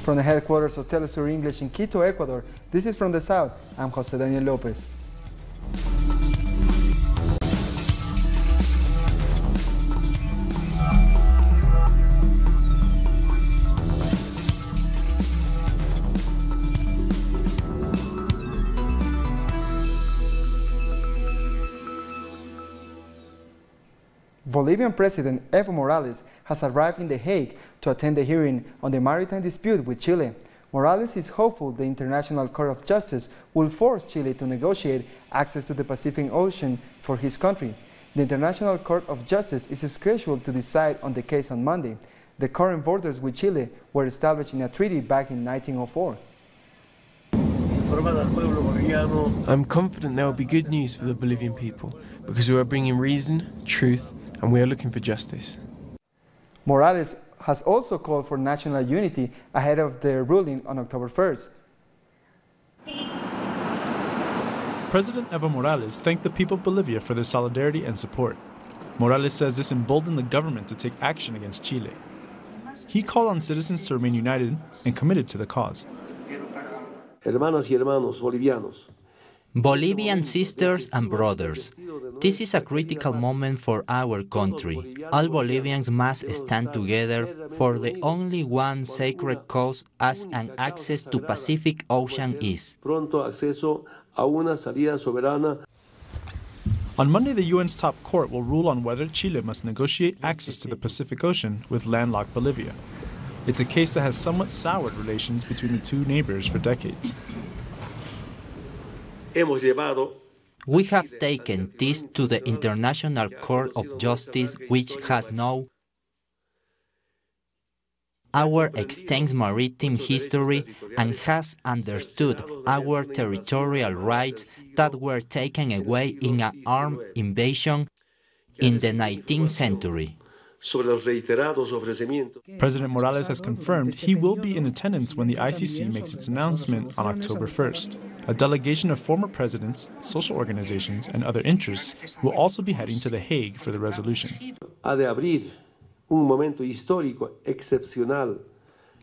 From the headquarters of Telesur English in Quito, Ecuador, this is From the South. I'm Jose Daniel Lopez. Bolivian President Evo Morales has arrived in The Hague to attend the hearing on the maritime dispute with Chile. Morales is hopeful the International Court of Justice will force Chile to negotiate access to the Pacific Ocean for his country. The International Court of Justice is scheduled to decide on the case on Monday. The current borders with Chile were established in a treaty back in 1904. I'm confident there will be good news for the Bolivian people because we are bringing reason, truth, and we are looking for justice. Morales has also called for national unity ahead of the ruling on October 1st. President Evo Morales thanked the people of Bolivia for their solidarity and support. Morales says this emboldened the government to take action against Chile. He called on citizens to remain united and committed to the cause. Hermanas y hermanos bolivianos. Bolivian sisters and brothers, this is a critical moment for our country. All Bolivians must stand together for the only one sacred cause as an access to Pacific Ocean is. Pronto acceso a una salida soberana. On Monday, the UN's top court will rule on whether Chile must negotiate access to the Pacific Ocean with landlocked Bolivia. It's a case that has somewhat soured relations between the two neighbors for decades. We have taken this to the International Court of Justice, which has known our extensive maritime history and has understood our territorial rights that were taken away in an armed invasion in the 19th century. President Morales has confirmed he will be in attendance when the ICC makes its announcement on October 1st. A delegation of former presidents, social organizations, and other interests will also be heading to The Hague for the resolution.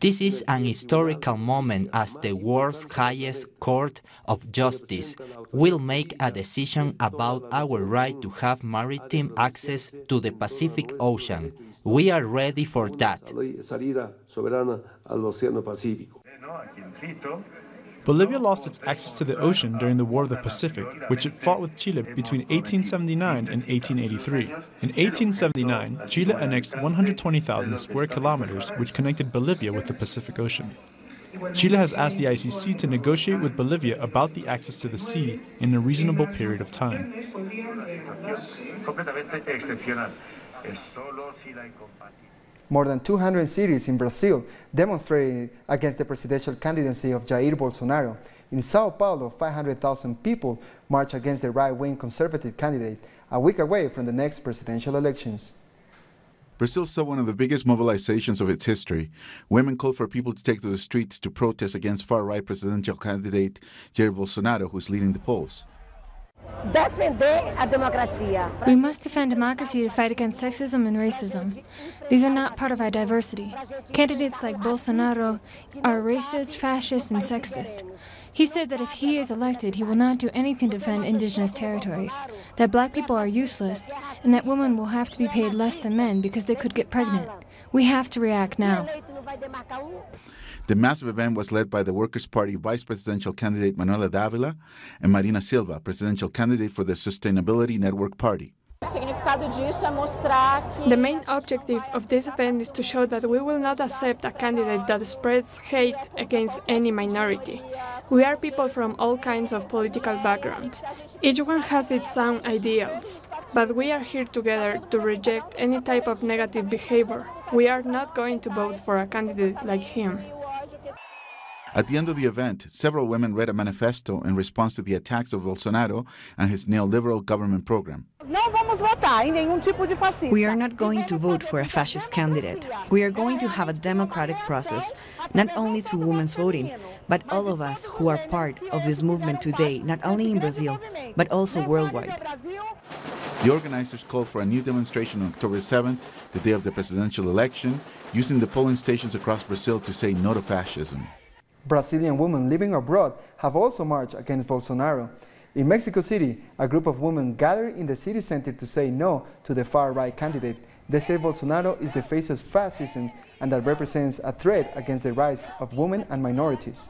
This is an historical moment as the world's highest court of justice will make a decision about our right to have maritime access to the Pacific Ocean. We are ready for that. Bolivia lost its access to the ocean during the War of the Pacific, which it fought with Chile between 1879 and 1883. In 1879, Chile annexed 120,000 square kilometers, which connected Bolivia with the Pacific Ocean. Chile has asked the ICC to negotiate with Bolivia about the access to the sea in a reasonable period of time. More than 200 cities in Brazil demonstrated against the presidential candidacy of Jair Bolsonaro. In Sao Paulo, 500,000 people marched against the right-wing conservative candidate, a week away from the next presidential elections. Brazil saw one of the biggest mobilizations of its history. Women called for people to take to the streets to protest against far-right presidential candidate Jair Bolsonaro, who is leading the polls. We must defend democracy to fight against sexism and racism. These are not part of our diversity. Candidates like Bolsonaro are racist, fascist, and sexist. He said that if he is elected, he will not do anything to defend indigenous territories, that black people are useless, and that women will have to be paid less than men because they could get pregnant. We have to react now. The massive event was led by the Workers' Party vice presidential candidate Manuela Dávila and Marina Silva, presidential candidate for the Sustainability Network Party. The main objective of this event is to show that we will not accept a candidate that spreads hate against any minority. We are people from all kinds of political backgrounds. Each one has its own ideals, but we are here together to reject any type of negative behavior. We are not going to vote for a candidate like him. At the end of the event, several women read a manifesto in response to the attacks of Bolsonaro and his neoliberal government program. We are not going to vote for a fascist candidate. We are going to have a democratic process, not only through women's voting, but all of us who are part of this movement today, not only in Brazil, but also worldwide. The organizers called for a new demonstration on October 7th, the day of the presidential election, using the polling stations across Brazil to say no to fascism. Brazilian women living abroad have also marched against Bolsonaro. In Mexico City, a group of women gathered in the city center to say no to the far-right candidate. They say Bolsonaro is the face of fascism and that represents a threat against the rights of women and minorities.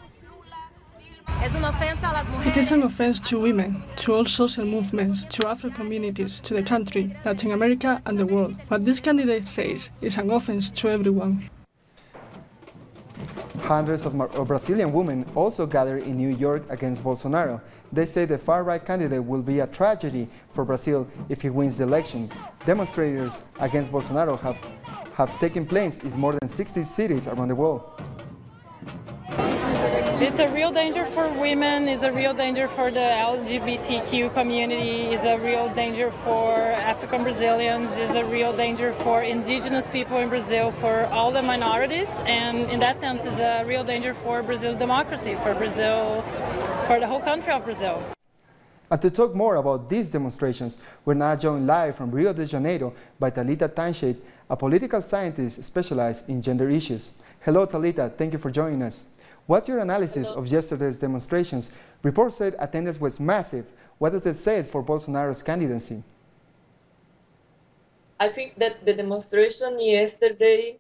It is an offense to women, to all social movements, to Afro communities, to the country, Latin America and the world. What this candidate says is an offense to everyone. Hundreds of Brazilian women also gathered in New York against Bolsonaro. They say the far-right candidate will be a tragedy for Brazil if he wins the election. Demonstrators against Bolsonaro have taken place in more than 60 cities around the world. It's a real danger for women, it's a real danger for the LGBTQ community, it's a real danger for African Brazilians, it's a real danger for indigenous people in Brazil, for all the minorities, and in that sense it's a real danger for Brazil's democracy, for Brazil, for the whole country of Brazil. And to talk more about these demonstrations, we're now joined live from Rio de Janeiro by Talita Tanscheit, a political scientist specialized in gender issues. Hello Talita, thank you for joining us. What's your analysis of yesterday's demonstrations? Reports said attendance was massive. What does it say for Bolsonaro's candidacy? I think that the demonstration yesterday,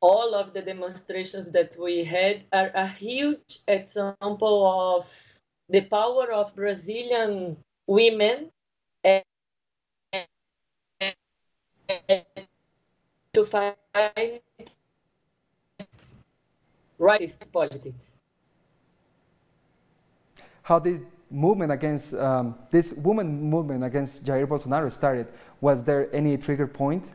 all of the demonstrations that we had, are a huge example of the power of Brazilian women to fight rightist politics. How this movement against this woman movement against Jair Bolsonaro started? Was there any trigger point?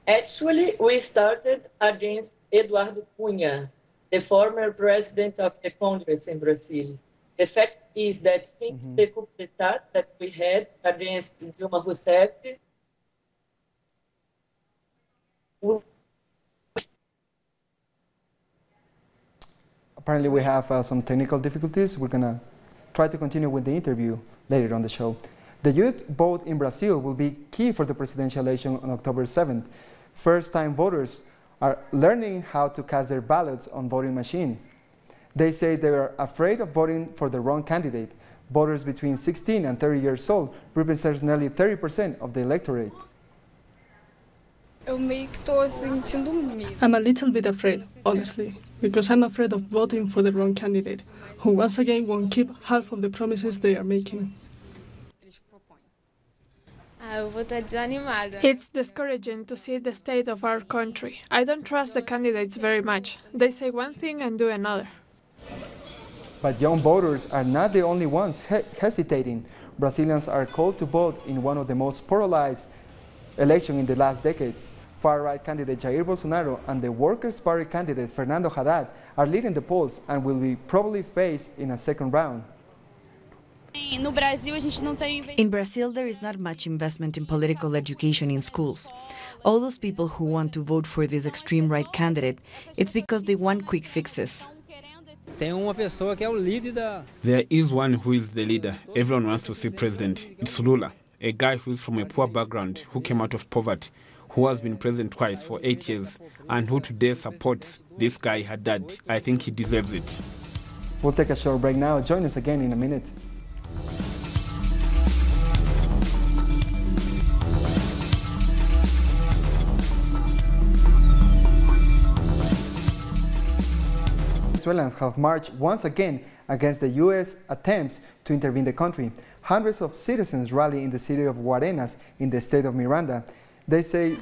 Actually, we started against Eduardo Cunha, the former president of the Congress in Brazil. The fact is that since the coup d'etat that we had against Dilma Rousseff, apparently we have some technical difficulties. We're going to try to continue with the interview later on the show. The youth vote in Brazil will be key for the presidential election on October 7th. First-time voters are learning how to cast their ballots on voting machines. They say they are afraid of voting for the wrong candidate. Voters between 16 and 30 years old represent nearly 30% of the electorate. I'm a little bit afraid, honestly, because I'm afraid of voting for the wrong candidate, who once again won't keep half of the promises they are making. It's discouraging to see the state of our country. I don't trust the candidates very much. They say one thing and do another. But young voters are not the only ones hesitating. Brazilians are called to vote in one of the most polarized elections in the last decades. Far-right candidate Jair Bolsonaro and the Workers' Party candidate Fernando Haddad are leading the polls and will be probably faced in a second round. In Brazil, there is not much investment in political education in schools. All those people who want to vote for this extreme right candidate, it's because they want quick fixes. There is one who is the leader. Everyone wants to see president. It's Lula, a guy who is from a poor background, who came out of poverty, who has been president twice for 8 years, and who today supports this guy Haddad. I think he deserves it. We'll take a short break now. Join us again in a minute. Venezuelans have marched once again against the U.S. attempts to intervene in the country. Hundreds of citizens rally in the city of Guarenas in the state of Miranda. They say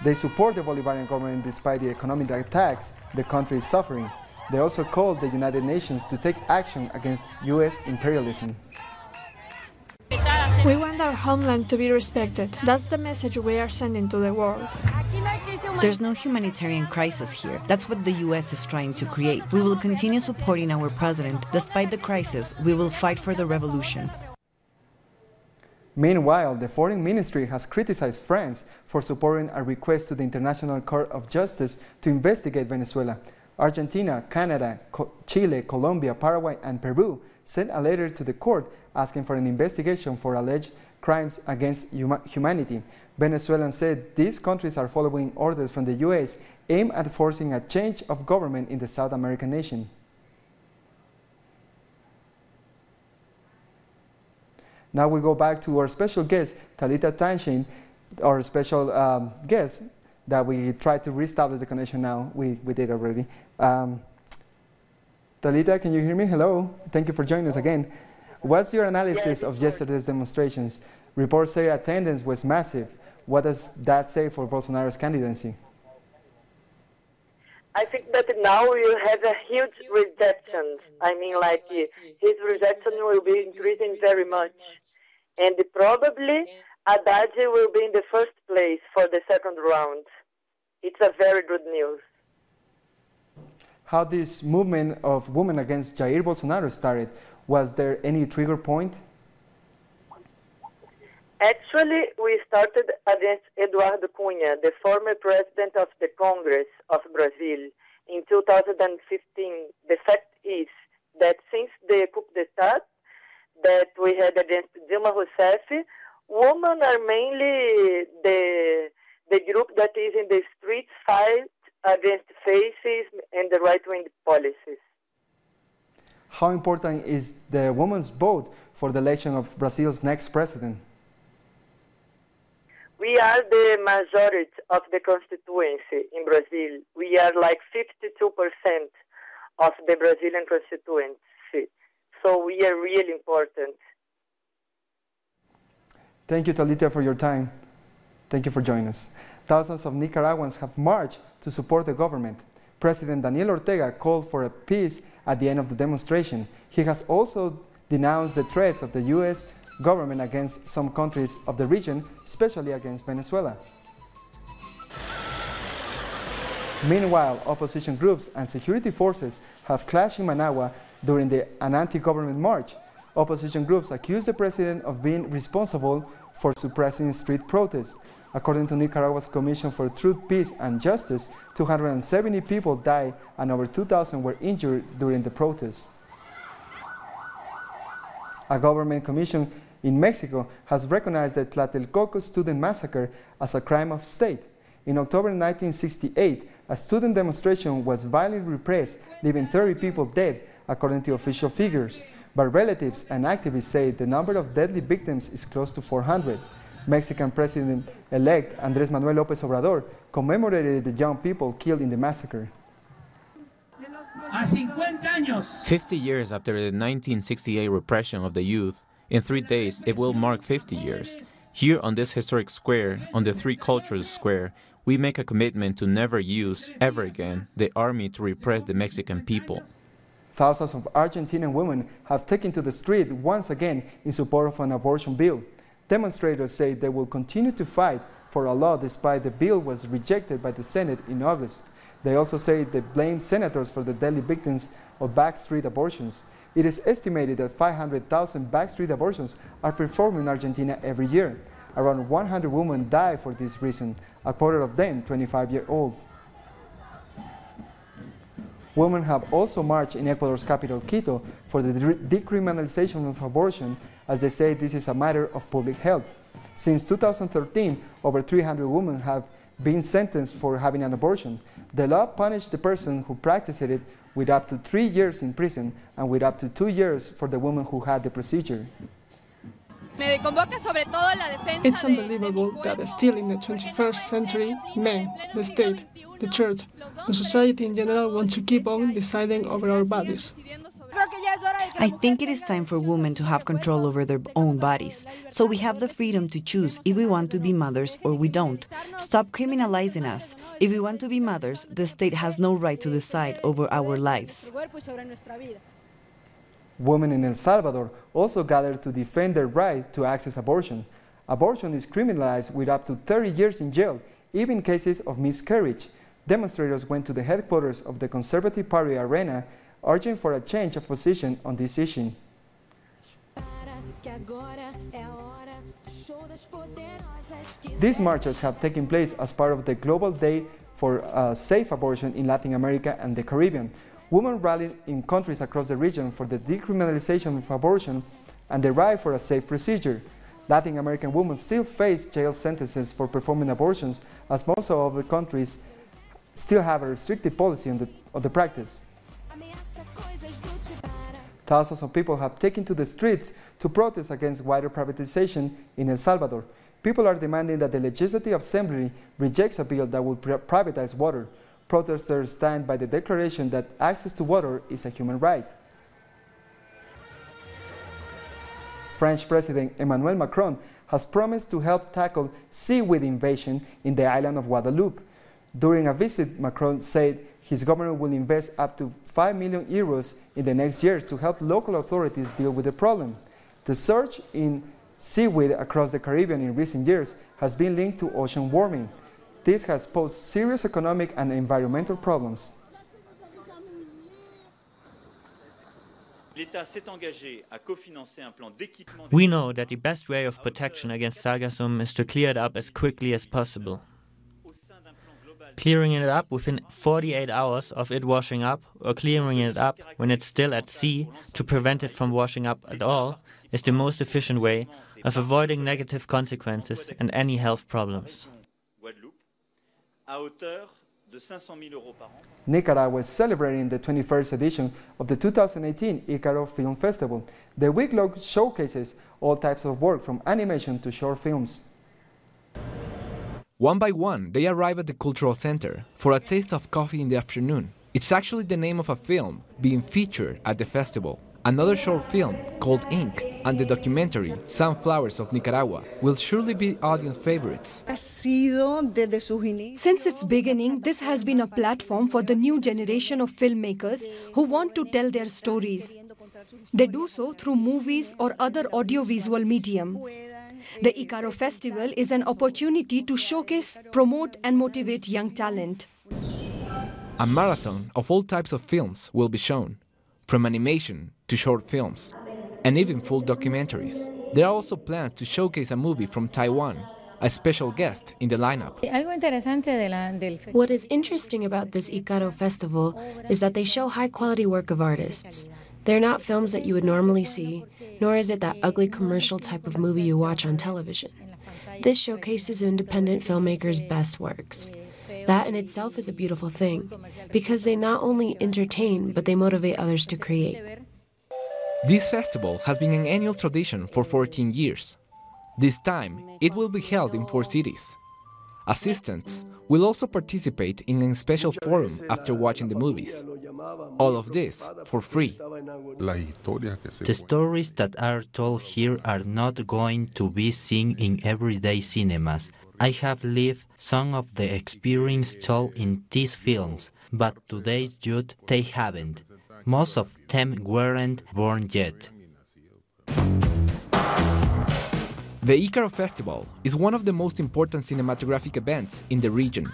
they support the Bolivarian government despite the economic attacks the country is suffering. They also called the United Nations to take action against U.S. imperialism. We want our homeland to be respected. That's the message we are sending to the world. There's no humanitarian crisis here. That's what the U.S. is trying to create. We will continue supporting our president. Despite the crisis, we will fight for the revolution. Meanwhile, the Foreign Ministry has criticized France for supporting a request to the International Court of Justice to investigate Venezuela. Argentina, Canada, Chile, Colombia, Paraguay, and Peru sent a letter to the court asking for an investigation for alleged crimes against humanity. Venezuelans said these countries are following orders from the U.S. aimed at forcing a change of government in the South American nation. Now we go back to our special guest, Talita Tanscheit, our special guest that we tried to reestablish the connection now. We did already. Talita, can you hear me? Hello. Thank you for joining us again. What's your analysis of yesterday's demonstrations? Reports say attendance was massive. What does that say for Bolsonaro's candidacy? I think that now we have a huge rejection. I mean, like, his rejection will be increasing very much. And probably Haddad will be in the first place for the second round. It's a very good news. How this movement of women against Jair Bolsonaro started? Was there any trigger point? Actually, we started against Eduardo Cunha, the former president of the Congress of Brazil, in 2015. The fact is that since the coup d'etat that we had against Dilma Rousseff, women are mainly the group that is in the streets fight against fascism and the right-wing policies. How important is the women's vote for the election of Brazil's next president? We are the majority of the constituency in Brazil. We are like 52% of the Brazilian constituency. So we are really important. Thank you, Talita, for your time. Thank you for joining us. Thousands of Nicaraguans have marched to support the government. President Daniel Ortega called for a peace at the end of the demonstration. He has also denounced the threats of the U.S. government against some countries of the region, especially against Venezuela. Meanwhile, opposition groups and security forces have clashed in Managua during an anti-government march. Opposition groups accuse the president of being responsible for suppressing street protests. According to Nicaragua's Commission for Truth, Peace and Justice, 270 people died and over 2,000 were injured during the protests. A government commission in Mexico has recognized the Tlatelolco student massacre as a crime of state. In October 1968, a student demonstration was violently repressed, leaving 30 people dead, according to official figures. But relatives and activists say the number of deadly victims is close to 400. Mexican President-elect Andrés Manuel López Obrador commemorated the young people killed in the massacre. 50 years after the 1968 repression of the youth, in 3 days it will mark 50 years. Here on this historic square, on the Three Cultures Square, we make a commitment to never use, ever again, the army to repress the Mexican people. Thousands of Argentinian women have taken to the street once again in support of an abortion bill. Demonstrators say they will continue to fight for a law despite the bill was rejected by the Senate in August. They also say they blame senators for the deadly victims of backstreet abortions. It is estimated that 500,000 backstreet abortions are performed in Argentina every year. Around 100 women die for this reason, a quarter of them 25-year-old. Women have also marched in Ecuador's capital, Quito, for the decriminalization of abortion, as they say this is a matter of public health. Since 2013, over 300 women have been sentenced for having an abortion. The law punished the person who practiced it with up to 3 years in prison and with up to 2 years for the woman who had the procedure. It's unbelievable that still in the 21st century, men, the state, the church, the society in general want to keep on deciding over our bodies. I think it is time for women to have control over their own bodies, so we have the freedom to choose if we want to be mothers or we don't. Stop criminalizing us. If we want to be mothers, the state has no right to decide over our lives. Women in El Salvador also gathered to defend their right to access abortion. Abortion is criminalized with up to 30 years in jail, even in cases of miscarriage. Demonstrators went to the headquarters of the Conservative Party Arena, urging for a change of position on this issue. These marches have taken place as part of the Global Day for Safe Abortion in Latin America and the Caribbean. Women rallied in countries across the region for the decriminalization of abortion and the right for a safe procedure. Latin American women still face jail sentences for performing abortions, as most of the countries still have a restrictive policy on the practice. Thousands of people have taken to the streets to protest against wider privatization in El Salvador. People are demanding that the Legislative Assembly rejects a bill that will privatize water. Protesters stand by the declaration that access to water is a human right. French President Emmanuel Macron has promised to help tackle seaweed invasion in the island of Guadeloupe. During a visit, Macron said his government will invest up to 5 million euros in the next years to help local authorities deal with the problem. The surge in seaweed across the Caribbean in recent years has been linked to ocean warming. This has posed serious economic and environmental problems. We know that the best way of protection against sargassum is to clear it up as quickly as possible. Clearing it up within 48 hours of it washing up, or clearing it up when it's still at sea to prevent it from washing up at all, is the most efficient way of avoiding negative consequences and any health problems. Nicaragua is celebrating the 21st edition of the 2018 Icaro Film Festival. The week-long showcases all types of work from animation to short films. One by one, they arrive at the Cultural Center for a taste of coffee in the afternoon. It's actually the name of a film being featured at the festival. Another short film called Ink and the documentary Sunflowers of Nicaragua will surely be audience favorites. Since its beginning, this has been a platform for the new generation of filmmakers who want to tell their stories. They do so through movies or other audiovisual medium. The Icaro Festival is an opportunity to showcase, promote and motivate young talent. A marathon of all types of films will be shown, from animation to short films, and even full documentaries. There are also plans to showcase a movie from Taiwan, a special guest in the lineup. What is interesting about this Icaro Festival is that they show high-quality work of artists. They're not films that you would normally see, nor is it that ugly commercial type of movie you watch on television. This showcases independent filmmakers' best works. That in itself is a beautiful thing, because they not only entertain, but they motivate others to create. This festival has been an annual tradition for 14 years. This time, it will be held in 4 cities. Assistants will also participate in a special forum after watching the movies. All of this for free. The stories that are told here are not going to be seen in everyday cinemas. I have lived some of the experience told in these films, but today's youth, they haven't. Most of them weren't born yet. The Icaro Festival is one of the most important cinematographic events in the region,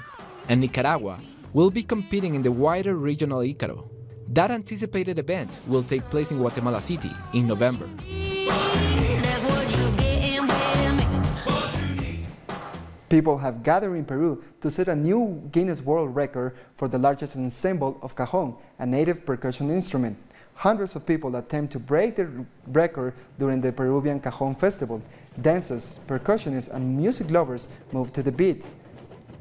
and Nicaragua will be competing in the wider regional Icaro. That anticipated event will take place in Guatemala City in November. People have gathered in Peru to set a new Guinness World Record for the largest ensemble of cajon, a native percussion instrument. Hundreds of people attempt to break the record during the Peruvian Cajon Festival. Dancers, percussionists, and music lovers move to the beat.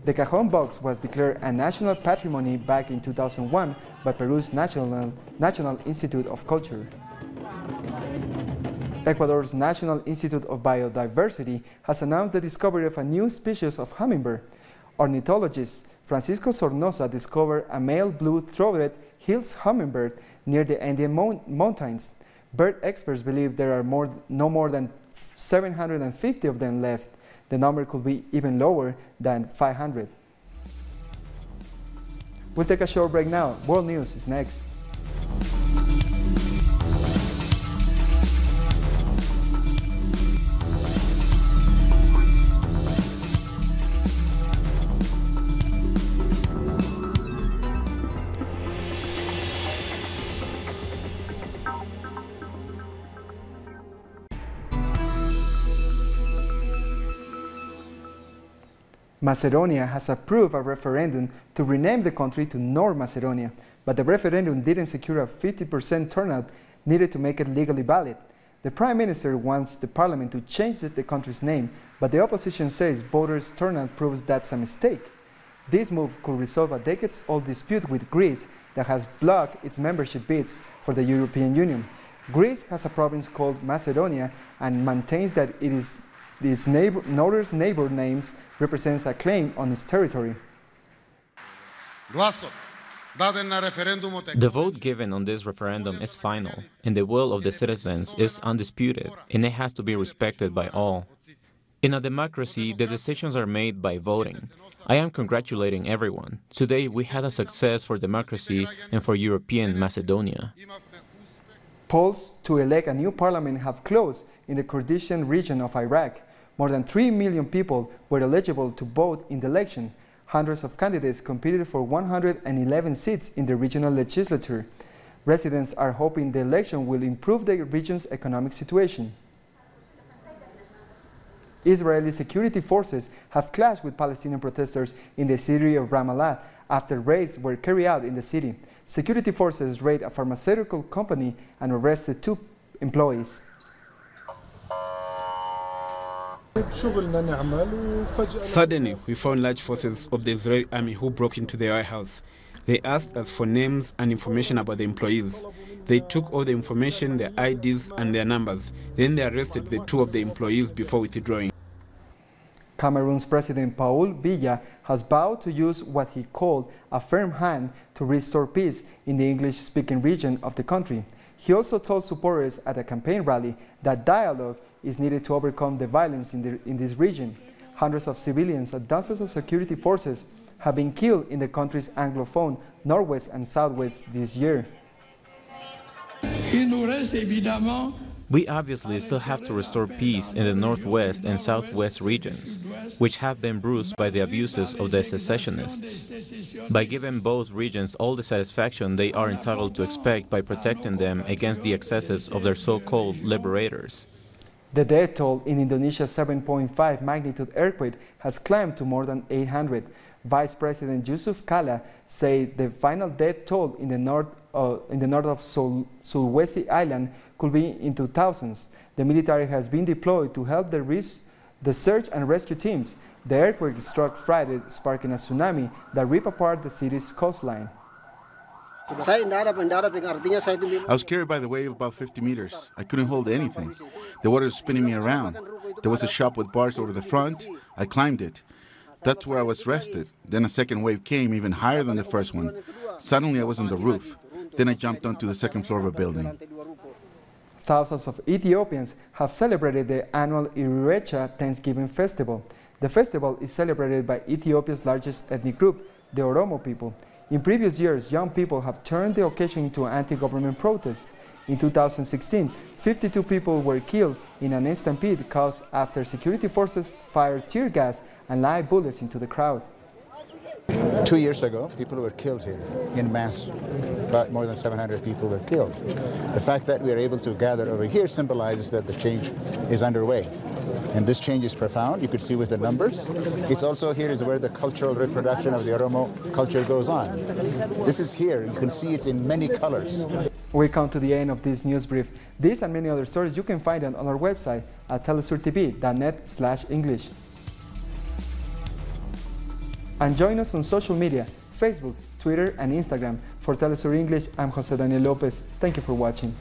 The cajon box was declared a national patrimony back in 2001 by Peru's National Institute of Culture. Ecuador's National Institute of Biodiversity has announced the discovery of a new species of hummingbird. Ornithologist Francisco Sornosa discovered a male blue-throated Hills hummingbird near the Andean Mountains. Bird experts believe there are no more than 750 of them left. The number could be even lower than 500. We'll take a short break now. World News is next. Macedonia has approved a referendum to rename the country to North Macedonia, but the referendum didn't secure a 50% turnout needed to make it legally valid. The Prime Minister wants the parliament to change the country's name, but the opposition says voters' turnout proves that's a mistake. This move could resolve a decades-old dispute with Greece that has blocked its membership bids for the European Union. Greece has a province called Macedonia and maintains that its northern neighbor names represents a claim on its territory. The vote given on this referendum is final, and the will of the citizens is undisputed, and it has to be respected by all. In a democracy, the decisions are made by voting. I am congratulating everyone. Today, we had a success for democracy and for European Macedonia. Polls to elect a new parliament have closed in the Kurdistan region of Iraq. More than 3 million people were eligible to vote in the election. Hundreds of candidates competed for 111 seats in the regional legislature. Residents are hoping the election will improve the region's economic situation. Israeli security forces have clashed with Palestinian protesters in the city of Ramallah after raids were carried out in the city. Security forces raided a pharmaceutical company and arrested 2 employees. Suddenly, we found large forces of the Israeli army who broke into the warehouse. They asked us for names and information about the employees. They took all the information, their IDs and their numbers. Then they arrested the 2 of the employees before withdrawing. Cameroon's President Paul Biya has vowed to use what he called a firm hand to restore peace in the English-speaking region of the country. He also told supporters at a campaign rally that dialogue is needed to overcome the violence in this region. Hundreds of civilians and dozens of security forces have been killed in the country's Anglophone Northwest and Southwest this year. We obviously still have to restore peace in the Northwest and Southwest regions, which have been bruised by the abuses of the secessionists. By giving both regions all the satisfaction they are entitled to expect by protecting them against the excesses of their so-called liberators. The death toll in Indonesia's 7.5 magnitude earthquake has climbed to more than 800. Vice President Yusuf Kala said the final death toll in the north of Sulawesi Island could be into thousands. The military has been deployed to help the search and rescue teams. The earthquake struck Friday, sparking a tsunami that ripped apart the city's coastline. I was carried by the wave about 50 meters. I couldn't hold anything. The water was spinning me around. There was a shop with bars over the front. I climbed it. That's where I was rested. Then a second wave came, even higher than the first one. Suddenly I was on the roof. Then I jumped onto the second floor of a building. Thousands of Ethiopians have celebrated the annual Irrecha Thanksgiving Festival. The festival is celebrated by Ethiopia's largest ethnic group, the Oromo people. In previous years, young people have turned the occasion into an anti-government protest. In 2016, 52 people were killed in an stampede caused after security forces fired tear gas and live bullets into the crowd. 2 years ago, people were killed here in mass. About more than 700 people were killed. The fact that we are able to gather over here symbolizes that the change is underway. And this change is profound. You could see with the numbers. It's also here is where the cultural reproduction of the Oromo culture goes on. This is here. You can see it's in many colors. We come to the end of this news brief. These and many other stories you can find on our website at telesurtv.net/English. And join us on social media, Facebook, Twitter, and Instagram. For Telesur English, I'm Jose Daniel Lopez. Thank you for watching.